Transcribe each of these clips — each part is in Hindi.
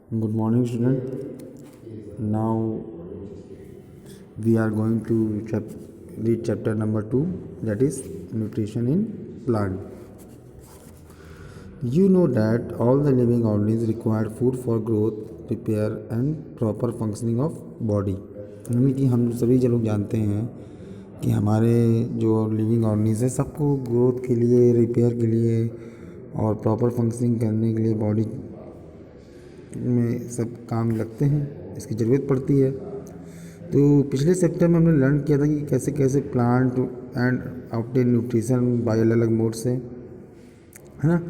Good morning, student. Now we are going to read chapter number 2, that is nutrition in plant. You know that all the living organisms require food for growth, repair and proper functioning of body. यानी कि हम सभी लोग जानते हैं कि हमारे जो लिविंग ऑर्गेनिज्म है सबको ग्रोथ के लिए, रिपेयर के लिए और प्रॉपर फंक्शनिंग करने के लिए बॉडी में सब काम लगते हैं, इसकी ज़रूरत पड़ती है। तो पिछले चैप्टर में हमने लर्न किया था कि कैसे कैसे plant and obtain nutrition by अलग अलग मोड से, है ना।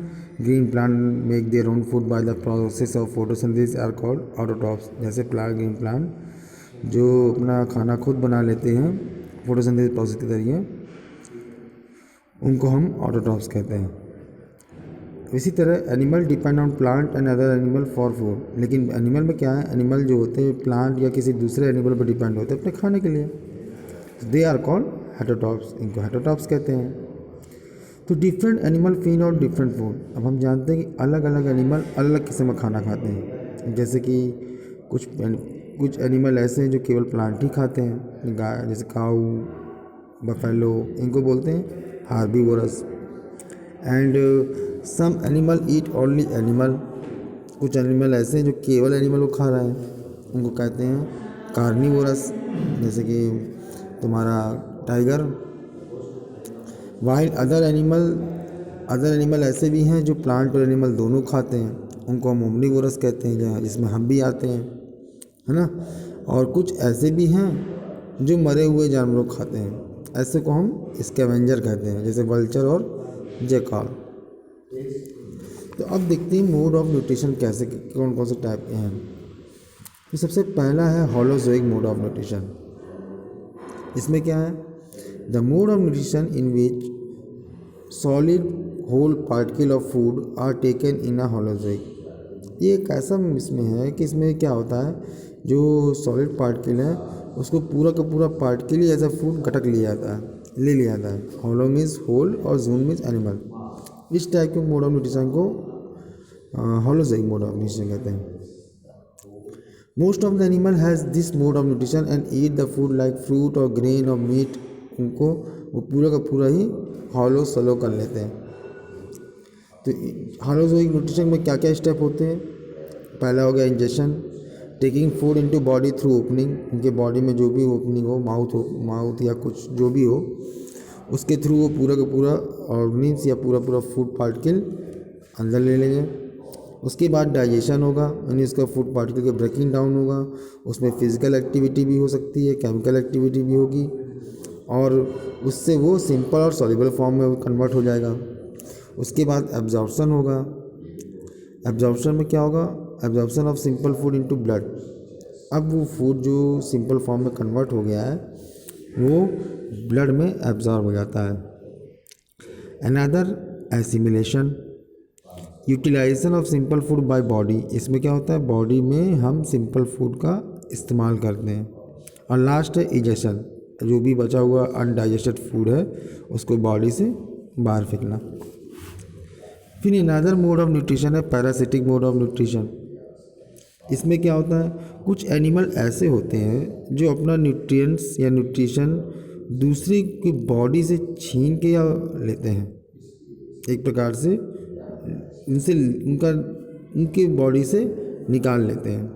Green plant make their own food by the process of photosynthesis are called autotrophs. जैसे ग्रीन प्लांट जो अपना खाना खुद बना लेते हैं फोटोसिंथेसिस प्रोसेस के जरिए, उनको हम ऑटोट्रॉफ्स कहते हैं। इसी तरह animal depend on plant and other animal for food. लेकिन एनिमल में क्या है, एनिमल जो होते हैं प्लांट या किसी दूसरे एनिमल पर डिपेंड होते हैं अपने खाने के लिए। दे आर कॉल्ड हेटेरोट्रॉफ्स, इनको हेटेरोट्रॉफ्स कहते हैं। तो different animal feed on different food. अब हम जानते हैं कि अलग अलग एनिमल अलग अलग किस्म का खाना खाते हैं। जैसे कि कुछ एनिमल ऐसे हैं जो केवल प्लांट ही खाते हैं, गाय जैसे काऊ, बफेलो, इनको बोलते हैं herbivorous. And some animal eat only animal. कुछ एनिमल ऐसे हैं जो केवल एनिमल को खा रहे हैं, उनको कहते हैं कार्निवोरस, जैसे कि तुम्हारा टाइगर। वाइल अदर एनिमल ऐसे भी हैं जो प्लांट और एनिमल दोनों खाते हैं, उनको हम ओमनीवोरस कहते हैं, जिसमें हम भी आते हैं, है ना। और कुछ ऐसे भी हैं जो मरे हुए जानवरों को खाते हैं, ऐसे को हम स्कैवेंजर कहते हैं, जैसे वल्चर और जैकल। तो अब देखते हैं मोड ऑफ न्यूट्रिशन कैसे, कौन कौन से टाइप के हैं। तो सबसे पहला है होलोजोइक मोड ऑफ न्यूट्रिशन। इसमें क्या है, the mode of nutrition in which solid whole particle of food are taken in a holozoic. ये एक ऐसा इसमें है कि इसमें क्या होता है, जो सॉलिड पार्टिकल है उसको पूरा का पूरा पार्टिकल ही एज अ फूड घटक ले लिया जाता है। होलो मीन्स होल और जून मीन्स एनिमल। इस टाइप के मोड ऑफ न्यूट्रिशन को होलोजोइक मोड ऑफ न्यूट्रिशन कहते हैं। Most of the animal has this mode of nutrition and eat the food like fruit और ग्रेन और मीट। उनको वो पूरा का पूरा ही हॉलो सलो कर लेते हैं। तो होलोजोइक न्यूट्रिशन में क्या क्या स्टेप होते हैं। पहला हो गया injection, taking food into body through opening. उनके बॉडी में जो भी ओपनिंग हो, माउथ या कुछ जो भी हो, उसके थ्रू वो पूरा का पूरा ऑर्गेनिज्म या पूरा फूड पार्टिकल अंदर ले लेंगे। उसके बाद डाइजेशन होगा, यानी उसका फूड पार्टिकल का ब्रेकिंग डाउन होगा। उसमें फिजिकल एक्टिविटी भी हो सकती है, केमिकल एक्टिविटी भी होगी, और उससे वो सिंपल और सॉल्युबल फॉर्म में कन्वर्ट हो जाएगा। उसके बाद एब्जॉर्प्शन होगा। एब्जॉर्प्शन में क्या होगा, absorption of simple food into blood. अब वो फूड जो सिंपल फॉर्म में कन्वर्ट हो गया है वो ब्लड में एब्जॉर्ब हो जाता है। Another assimilation, utilization of simple food by body. इसमें क्या होता है, बॉडी में हम सिंपल फूड का इस्तेमाल करते हैं। और लास्ट है इजेशन, जो भी बचा हुआ अनडाइजेस्टेड फूड है उसको बॉडी से बाहर फेंकना। फिर अनदर मोड ऑफ न्यूट्रिशन है पैरासिटिक मोड ऑफ न्यूट्रिशन। इसमें क्या होता है, कुछ एनिमल ऐसे होते हैं जो अपना न्यूट्रिएंट्स या न्यूट्रिशन दूसरी की बॉडी से छीन के या लेते हैं, एक प्रकार से इनसे उनके बॉडी से निकाल लेते हैं।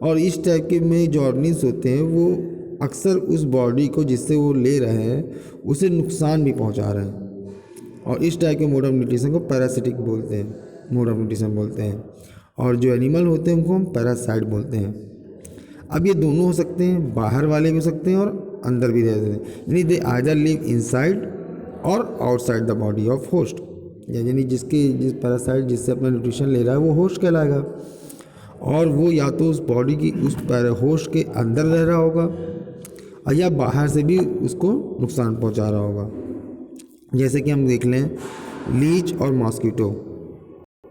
और इस टाइप के में जो ऑर्गेनिज्म होते हैं वो अक्सर उस बॉडी को जिससे वो ले रहे हैं उसे नुकसान भी पहुंचा रहे हैं। और इस टाइप के मोड ऑफ न्यूट्रिशन को पैरासिटिक बोलते हैं, मोड ऑफ न्यूट्रिशन बोलते हैं। और जो एनिमल होते हैं उनको हम पैरासाइट बोलते हैं। अब ये दोनों हो सकते हैं, बाहर वाले भी हो सकते हैं और अंदर भी रह सकते हैं, यानी दे आइदर लिव इनसाइड और outside the body of host. यानी जिस पैरासाइट जिससे अपना न्यूट्रिशन ले रहा है वो होस्ट कहलाएगा, और वो या तो उस बॉडी की उस होस्ट के अंदर रह रहा होगा और या बाहर से भी उसको नुकसान पहुंचा रहा होगा। जैसे कि हम देख लें लीच और मॉस्किटो,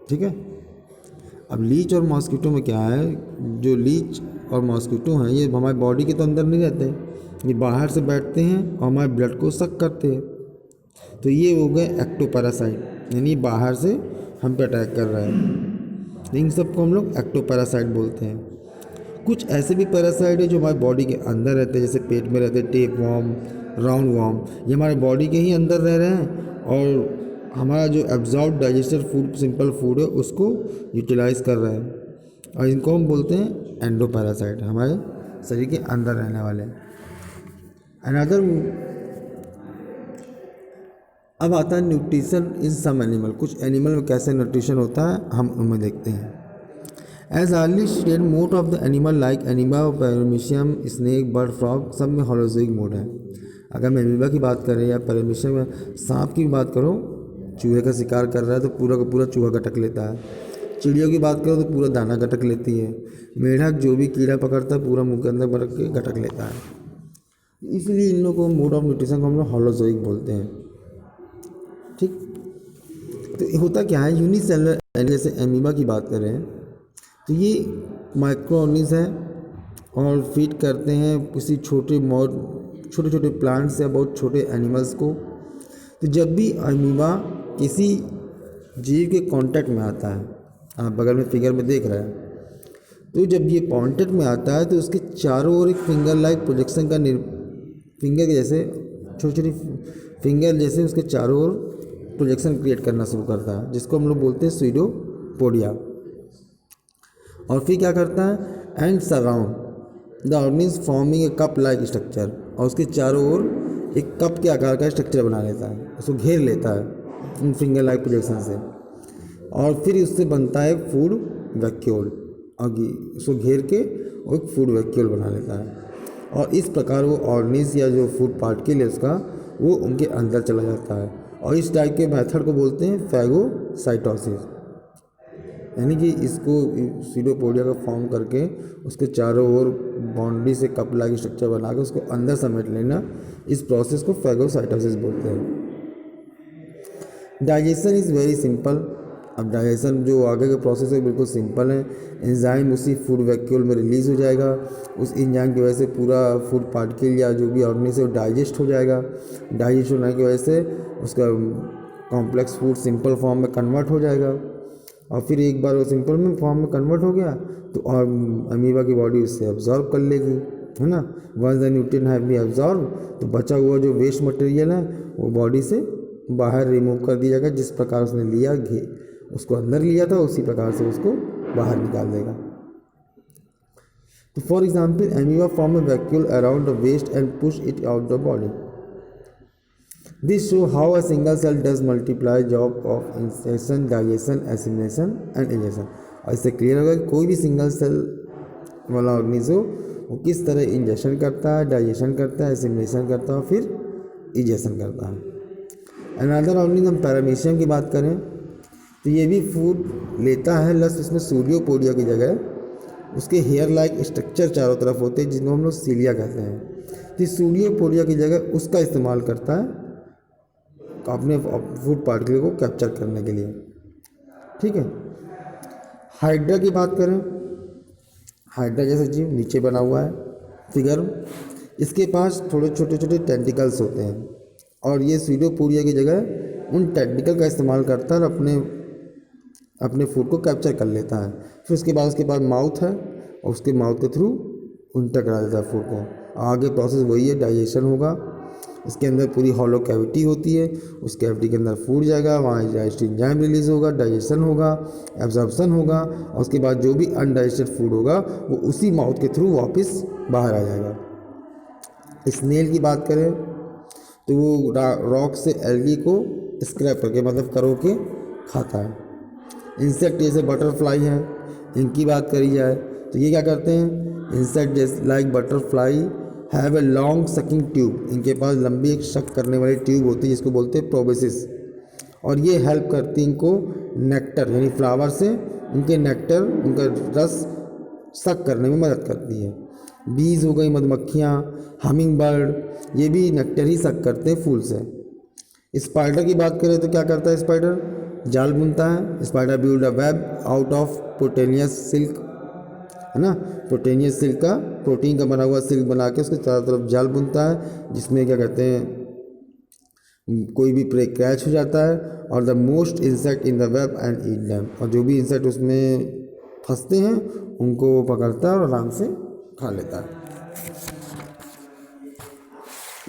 ठीक है। अब लीच और मॉस्किटो में क्या है, जो लीच और मॉस्किटो हैं ये हमारी बॉडी के तो अंदर नहीं रहते, ये बाहर से बैठते हैं और हमारे ब्लड को सक करते हैं। तो ये हो गए एक्टोपैरासाइट, यानी बाहर से हम पे अटैक कर रहा है। तो इन सबको हम लोग एक्टोपैरासाइट बोलते हैं। कुछ ऐसे भी पैरासाइट है जो हमारे बॉडी के अंदर रहते हैं, जैसे पेट में रहते हैं टेप वॉर्म, राउंड वॉर्म, ये हमारे बॉडी के ही अंदर रह रहे हैं और हमारा जो absorb digested food, simple food है, उसको यूटिलाइज कर रहे हैं और इनको हम बोलते हैं एंडोपैरासाइट, हमारे शरीर के अंदर रहने वाले। अनदर, अब आता है न्यूट्रिशन इन सम एनिमल। कुछ एनिमल में कैसे न्यूट्रिशन होता है हम उनमें देखते हैं। As early state mode of the animal like एनिमा, पैरामीशियम, स्नेक, बर्ड, फ्रॉग, सब में होलोजोइक मोड है। अगर मैं एनिमा की बात करें या पैरामीशियम या सांप की बात करो, चूहे का शिकार कर रहा है तो पूरा का पूरा चूहा गटक लेता है। चिड़ियों की बात करो तो पूरा दाना गटक लेती है। मेढक जो भी कीड़ा पकड़ता है पूरा मुंह के अंदर भर के गटक लेता है। इसलिए इन लोगों को मोड ऑफ न्यूट्रिशन को हम लोग होलोजोइक बोलते हैं। ठीक, तो होता क्या है, यूनिसेलुलर, जैसे एमीबा की बात करें तो ये माइक्रो ऑर्गेनिज्म है और फीड करते हैं किसी छोटे छोटे प्लांट्स या बहुत छोटे एनिमल्स को। तो जब भी अमीबा किसी जीव के कांटेक्ट में आता है, आप बगल में फिगर में देख रहे हैं, तो जब ये कांटेक्ट में आता है तो उसके चारों ओर एक फिंगर लाइक प्रोजेक्शन का फिंगर के जैसे छोटी छोटी फिंगर जैसे उसके चारों ओर प्रोजेक्शन क्रिएट करना शुरू करता है, जिसको हम लोग बोलते हैं स्यूडोपोडिया। और फिर क्या करता है, and surround the organism forming a cup like structure, और उसके चारों ओर एक कप के आकार का स्ट्रक्चर बना लेता है, उसको घेर लेता है उन फिंगर लाइक प्रोजेक्शन से, और फिर उससे बनता है फूड वैक्यूल, और उसको घेर के वो एक फूड वैक्यूल बना लेता है। और इस प्रकार वो ऑर्गेनिज्म या जो फूड पार्टिकल है उसका वो उनके अंदर चला जाता है, और इस टाइप के मेथड को बोलते हैं फैगोसाइटोसिस। यानी कि इसको स्यूडोपोडिया का फॉर्म करके उसके चारों ओर बाउंड्री से कप लाइक स्ट्रक्चर बना के उसको अंदर समेट लेना, इस प्रोसेस को फैगोसाइटोसिस बोलते हैं। Digestion is very simple. अब डाइजेशन जो आगे का प्रोसेस है बिल्कुल सिंपल है। एंजाइम उसी फूड वैक्यूल में रिलीज़ हो जाएगा, उस एंजाइम की वजह से पूरा फूड पार्टिकल या जो भी ऑर्गेनिज्म है वो डाइजेस्ट हो जाएगा। डाइजेस्ट होने की वजह से उसका कॉम्प्लेक्स फूड सिंपल फॉर्म में कन्वर्ट हो जाएगा, और फिर एक बार वो सिंपल में फॉर्म में कन्वर्ट हो गया तो और अमीबा की बॉडी उससे एब्जॉर्ब कर लेगी, है ना। Once the nutrient have been absorb, तो बचा हुआ जो वेस्ट मटेरियल है वो बॉडी से बाहर रिमूव कर दिया जाएगा। जिस प्रकार उसने लिया उसको अंदर लिया था उसी प्रकार से उसको बाहर निकाल देगा। तो for example amoeba form a vacuole around the waste and push it out the body. This show how a single cell does multiply job of insertion, digestion, assimilation and ingestion। और इससे क्लियर होगा कि कोई भी सिंगल सेल वाला ऑर्गेनिज्म वो किस तरह इंजेक्शन करता है, डाइजेशन करता है, एसिमिलेशन करता है और फिर इजेशन करता है। अनदर ऑर्गेनिज्म पैरामीशियम की बात करें तो ये भी फूड लेता है, प्लस उसमें स्यूडोपोडिया की जगह उसके हेयर लाइक स्ट्रक्चर चारों तरफ होते हैं जिनको हम लोग सीलिया कहते हैं। तो स्यूडोपोडिया की जगह उसका इस्तेमाल करता है अपने फूड पार्टिकल को कैप्चर करने के लिए। ठीक है, हाइड्रा की बात करें, हाइड्रा जैसा जीव नीचे बना हुआ है फिगर, इसके पास थोड़े छोटे छोटे टेंटिकल्स होते हैं और ये स्यूडोपोडिया की जगह उन टेंटिकल का इस्तेमाल करता है और अपने फूड को कैप्चर कर लेता है। फिर उसके बाद माउथ है और उसके माउथ के थ्रू इंटर करा देता है फूड को। आगे प्रोसेस वही है, डाइजेशन होगा, इसके अंदर पूरी हॉलो कैविटी होती है, उस कैविटी के अंदर फूड जाएगा, वहाँ डाइजेस्टिव एंजाइम रिलीज़ होगा, डाइजेशन होगा, एब्जॉर्प्शन होगा, और उसके बाद जो भी अनडाइजेस्टेड फूड होगा वो उसी माउथ के थ्रू वापस बाहर आ जाएगा। स्नेल की बात करें तो वो रॉक से एल्गी को स्क्रैप करके मतलब करो के खाता है। इंसेक्ट जैसे बटरफ्लाई हैं, इनकी बात करी जाए तो ये क्या करते हैं, इंसेक्ट जैसे like butterfly have a long sucking tube, इनके पास लंबी एक शक करने वाली ट्यूब होती है जिसको बोलते हैं प्रोबेसिस, और ये हेल्प करती है इनको नेक्टर यानी फ्लावर से उनके नेक्टर उनका रस सक करने में मदद करती है। बीज हो गई, मधुमक्खियाँ, हमिंग बर्ड, ये भी नेक्टर ही सक करते हैं फूल से। स्पाइडर की बात करें तो क्या करता है स्पाइडर, जाल बुनता है। Spider build a web out of proteinaceous silk, है ना, प्रोटेनियस सिल्क का प्रोटीन का बना हुआ सिल्क बना के उसके चारों तरफ जाल बुनता है जिसमें क्या कहते हैं कोई भी प्रे कैच हो जाता है, और the most insect in the web and eat them, और जो भी इंसेक्ट उसमें फंसते हैं उनको वो पकड़ता है और आराम से खा लेता है।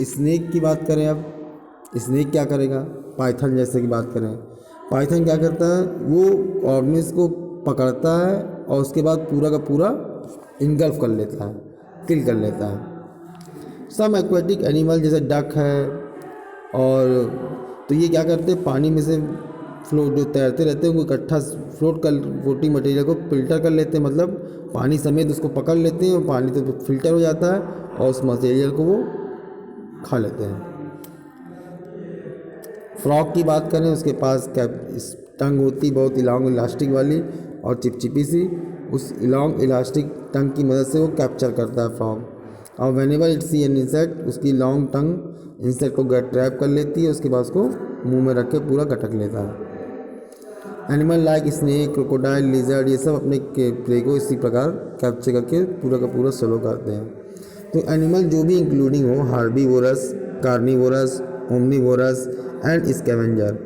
स्नेक की बात करें, अब स्नेक क्या करेगा, पाइथन जैसे की बात करें, पाइथन क्या करता है, वो ऑर्गेनिज को पकड़ता है और उसके बाद पूरा का पूरा इंगल्फ कर लेता है, किल कर लेता है। सम एक्वेटिक एनिमल जैसे डक है, और तो ये क्या करते हैं, पानी में से फ्लोट जो तैरते रहते हैं उनको इकट्ठा फ्लोट कर फ्लोटी मटेरियल को फिल्टर कर लेते हैं, मतलब पानी समेत उसको पकड़ लेते हैं और पानी तो फिल्टर हो जाता है और उस मटेरियल को वो खा लेते हैं। फ्रॉग की बात करें, उसके पास टंग होती बहुत लॉन्ग इलास्टिक वाली और चिपचिपी सी, उस लॉन्ग इलास्टिक टंग की मदद से वो कैप्चर करता है फ्रॉग। और whenever it see an insect, उसकी लॉन्ग टंग इंसेक्ट को ट्रैप कर लेती है, उसके बाद उसको मुंह में रख के पूरा गटक लेता है। Animal like snake, crocodile, lizard, ये सब अपने प्रे को इसी प्रकार कैप्चर करके पूरा का पूरा स्लो करते हैं। तो एनिमल जो भी इंक्लूडिंग हो, herbivores, carnivorous, omnivorous and scavenger,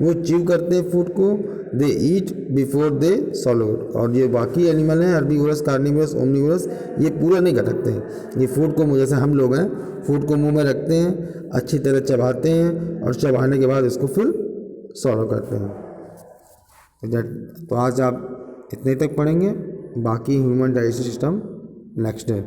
वो च्यू करते हैं फूड को, दे ईट बिफोर दे सॉलो, और ये बाकी एनिमल हैं हार्बीवोरस, कार्निवोरस, ओमनीवोरस, ये पूरा नहीं गटकते हैं, ये फूड को जैसे हम लोग हैं फूड को मुंह में रखते हैं, अच्छी तरह चबाते हैं और चबाने के बाद इसको फिर सॉलो करते हैं। तो आज आप इतने तक पढ़ेंगे, बाकी human digestive system next day.